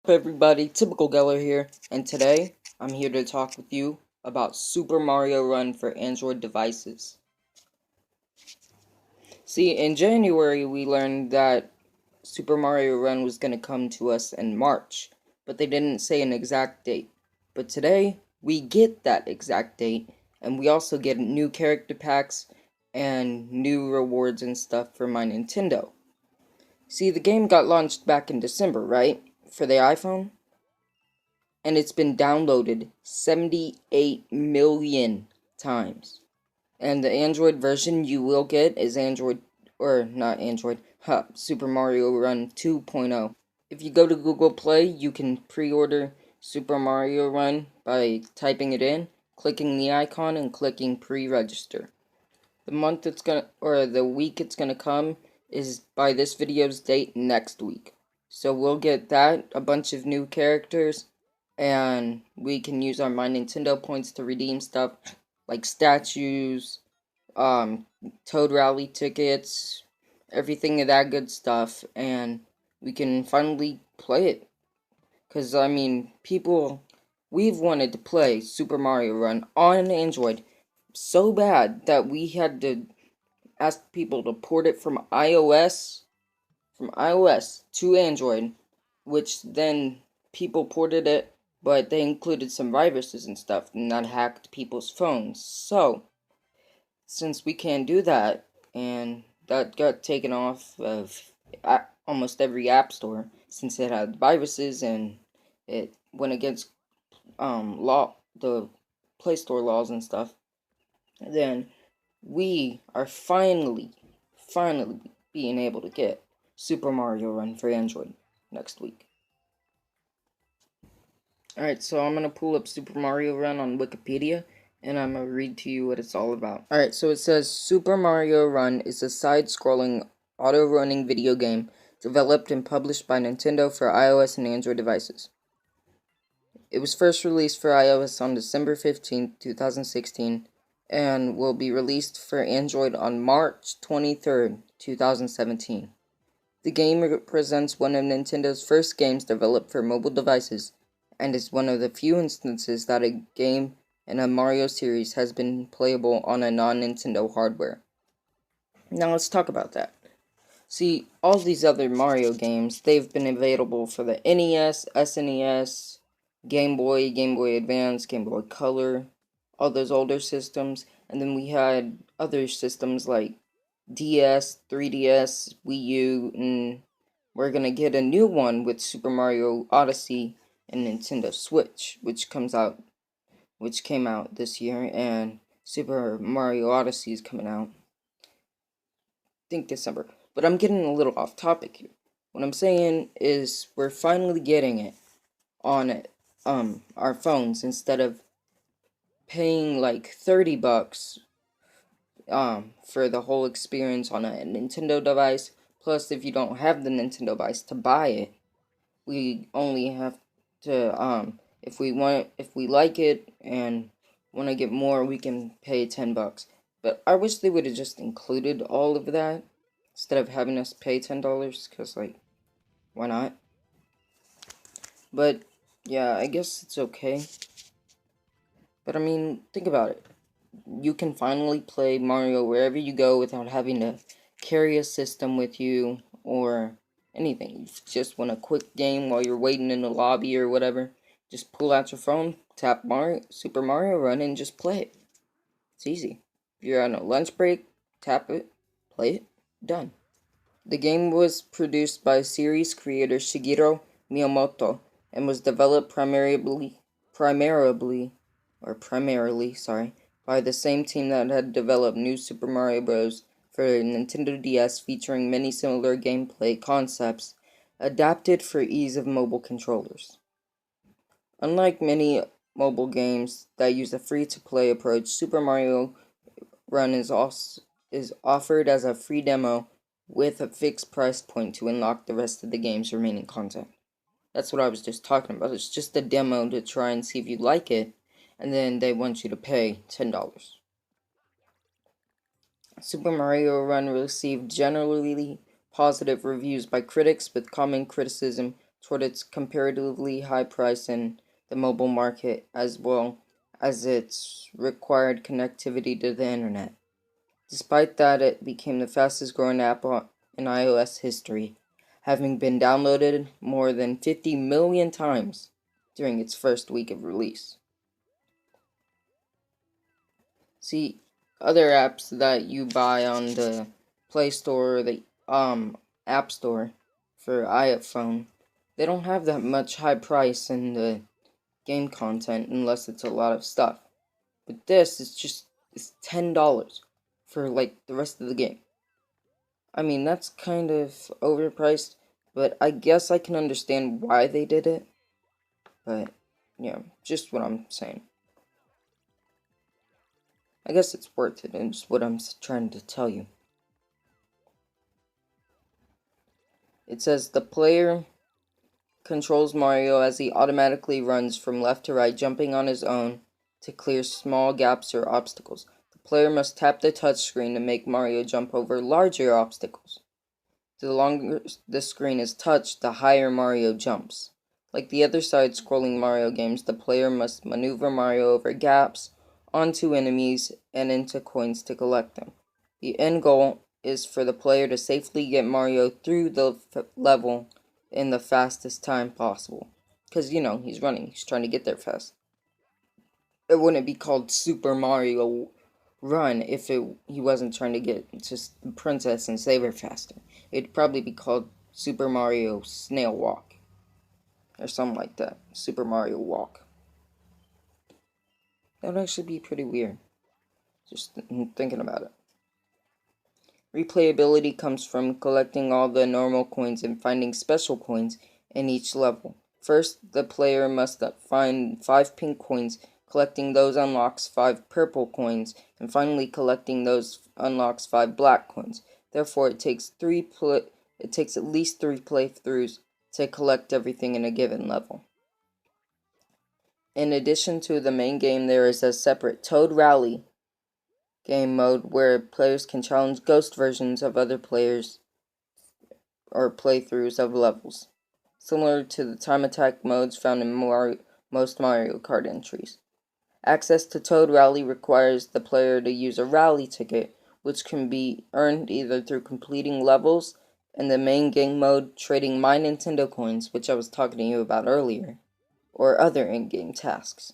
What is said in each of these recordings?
Hey everybody, Typical Geller here, and today I'm here to talk with you about Super Mario Run for Android devices. See, in January we learned that Super Mario Run was going to come to us in March, but they didn't say an exact date. But today we get that exact date, and we also get new character packs and new rewards and stuff for my Nintendo. See, the game got launched back in December, right? For the iPhone? And it's been downloaded 78 million times. And the Android version you will get is Super Mario Run 2.0. If you go to Google Play, you can pre-order Super Mario Run by typing it in, clicking the icon, and clicking pre-register. The week it's gonna come is by this video's date next week. So we'll get that, a bunch of new characters, and we can use our My Nintendo points to redeem stuff like statues, Toad Rally tickets, everything of that good stuff, and we can finally play it. Because, we've wanted to play Super Mario Run on Android so bad that we had to ask people to port it from iOS to Android, which then people ported it, but they included some viruses and stuff, and that hacked people's phones. So, since we can't do that, and that got taken off of almost every app store, since it had viruses and it went against the Play Store laws and stuff, then we are finally being able to get Super Mario Run for Android next week. Alright, so I'm going to pull up Super Mario Run on Wikipedia, and I'm going to read to you what it's all about. Alright, so it says, Super Mario Run is a side-scrolling, auto-running video game developed and published by Nintendo for iOS and Android devices. It was first released for iOS on December 15, 2016, and will be released for Android on March 23, 2017. The game represents one of Nintendo's first games developed for mobile devices, and is one of the few instances that a game in a Mario series has been playable on a non-Nintendo hardware. Now let's talk about that. See, all these other Mario games, they've been available for the NES, SNES, Game Boy, Game Boy Advance, Game Boy Color, all those older systems, and then we had other systems like DS, 3DS, Wii U, and we're gonna get a new one with Super Mario Odyssey and Nintendo Switch, which came out this year, and Super Mario Odyssey is coming out, I think December. But I'm getting a little off topic here. What I'm saying is we're finally getting it on our phones instead of paying like $30 for the whole experience on a Nintendo device. Plus, if you don't have the Nintendo device to buy it, we only have to if we like it and want to get more, we can pay $10. But I wish they would have just included all of that instead of having us pay $10, because like, why not? But yeah, I guess it's okay. But I mean, think about it. You can finally play Mario wherever you go without having to carry a system with you or anything. You just want a quick game while you're waiting in the lobby or whatever. Just pull out your phone, tap Super Mario Run, and just play it. It's easy. If you're on a lunch break, tap it, play it, done. The game was produced by series creator Shigeru Miyamoto and was developed primarily, by the same team that had developed New Super Mario Bros. For Nintendo DS, featuring many similar gameplay concepts adapted for ease of mobile controllers. Unlike many mobile games that use a free-to-play approach, Super Mario Run is offered as a free demo with a fixed price point to unlock the rest of the game's remaining content. That's what I was just talking about. It's just a demo to try and see if you like it, and then they want you to pay $10. Super Mario Run received generally positive reviews by critics, with common criticism toward its comparatively high price in the mobile market, as well as its required connectivity to the internet. Despite that, it became the fastest growing app in iOS history, having been downloaded more than 50 million times during its first week of release. See, other apps that you buy on the Play Store or the App Store for iPhone, they don't have that much high price in the game content unless it's a lot of stuff. But this is it's $10 for like the rest of the game. I mean, that's kind of overpriced, but I guess I can understand why they did it. But yeah, just what I'm saying. I guess it's worth it, and it's what I'm trying to tell you. It says the player controls Mario as he automatically runs from left to right, jumping on his own to clear small gaps or obstacles. The player must tap the touchscreen to make Mario jump over larger obstacles. The longer the screen is touched, the higher Mario jumps. Like the other side-scrolling Mario games, the player must maneuver Mario over gaps, onto enemies, and into coins to collect them. The end goal is for the player to safely get Mario through the level in the fastest time possible. Because, he's running, he's trying to get there fast. It wouldn't be called Super Mario Run if he wasn't trying to get just the princess and save her faster. It'd probably be called Super Mario Snail Walk. Or something like that. Super Mario Walk. That would actually be pretty weird. Just thinking about it. Replayability comes from collecting all the normal coins and finding special coins in each level. First, the player must find 5 pink coins. Collecting those unlocks 5 purple coins, and finally collecting those unlocks 5 black coins. Therefore, it takes at least 3 playthroughs to collect everything in a given level. In addition to the main game, there is a separate Toad Rally game mode where players can challenge ghost versions of other players or playthroughs of levels, similar to the time attack modes found in most Mario Kart entries. Access to Toad Rally requires the player to use a rally ticket, which can be earned either through completing levels in the main game mode, trading My Nintendo coins, which I was talking to you about earlier, or other in-game tasks.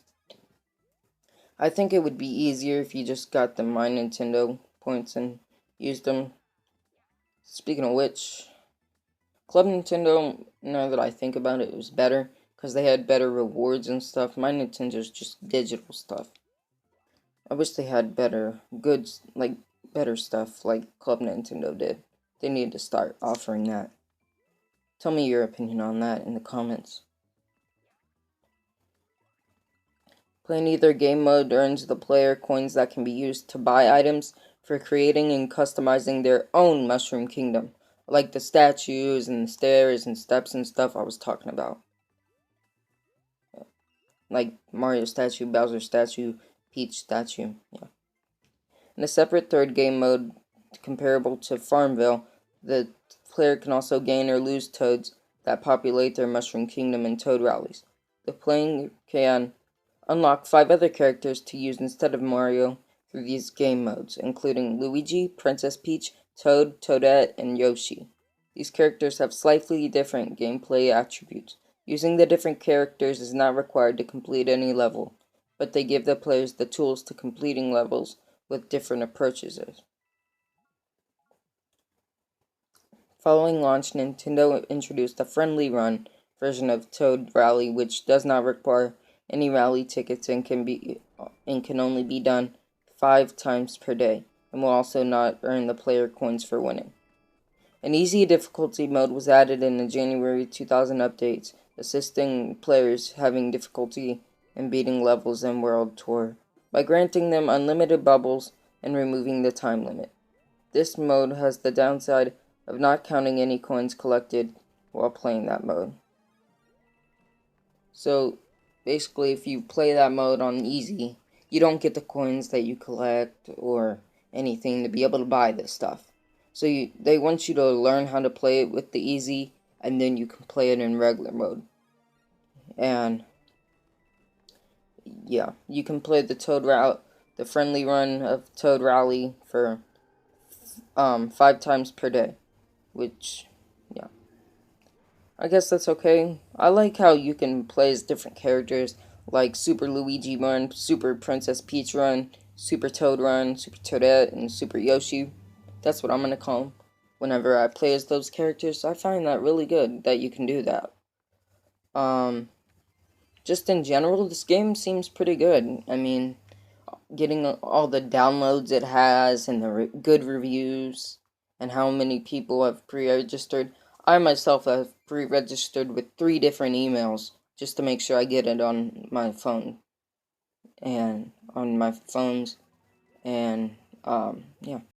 I think it would be easier if you just got the My Nintendo points and used them. Speaking of which, Club Nintendo, now that I think about it, was better because they had better rewards and stuff. My Nintendo's just digital stuff. I wish they had better stuff like Club Nintendo did. They need to start offering that. Tell me your opinion on that in the comments. Playing either game mode earns the player coins that can be used to buy items for creating and customizing their own Mushroom Kingdom, like the statues and the stairs and steps and stuff I was talking about. Like Mario statue, Bowser statue, Peach statue, yeah. In a separate third game mode comparable to Farmville, the player can also gain or lose toads that populate their Mushroom Kingdom in Toad Rallies. The player can unlock 5 other characters to use instead of Mario through these game modes, including Luigi, Princess Peach, Toad, Toadette, and Yoshi. These characters have slightly different gameplay attributes. Using the different characters is not required to complete any level, but they give the players the tools to completing levels with different approaches. Following launch, Nintendo introduced a friendly run version of Toad Rally, which does not require any rally tickets and can only be done 5 times per day, and will also not earn the player coins for winning. An easy difficulty mode was added in the January 2000 updates, assisting players having difficulty in beating levels in World Tour by granting them unlimited bubbles and removing the time limit. This mode has the downside of not counting any coins collected while playing that mode. So, basically, if you play that mode on easy, you don't get the coins that you collect or anything to be able to buy this stuff. So they want you to learn how to play it with the easy and then you can play it in regular mode. And yeah, you can play the friendly run of Toad Rally for 5 times per day, which, yeah, I guess that's okay. I like how you can play as different characters, like Super Luigi Run, Super Princess Peach Run, Super Toad Run, Super Toadette, and Super Yoshi. That's what I'm gonna call them. Whenever I play as those characters, I find that really good that you can do that. Um, just in general, this game seems pretty good. I mean, getting all the downloads it has and the good reviews and how many people have pre-registered. I myself have pre-registered with 3 different emails just to make sure I get it on my phone and on my phones and yeah.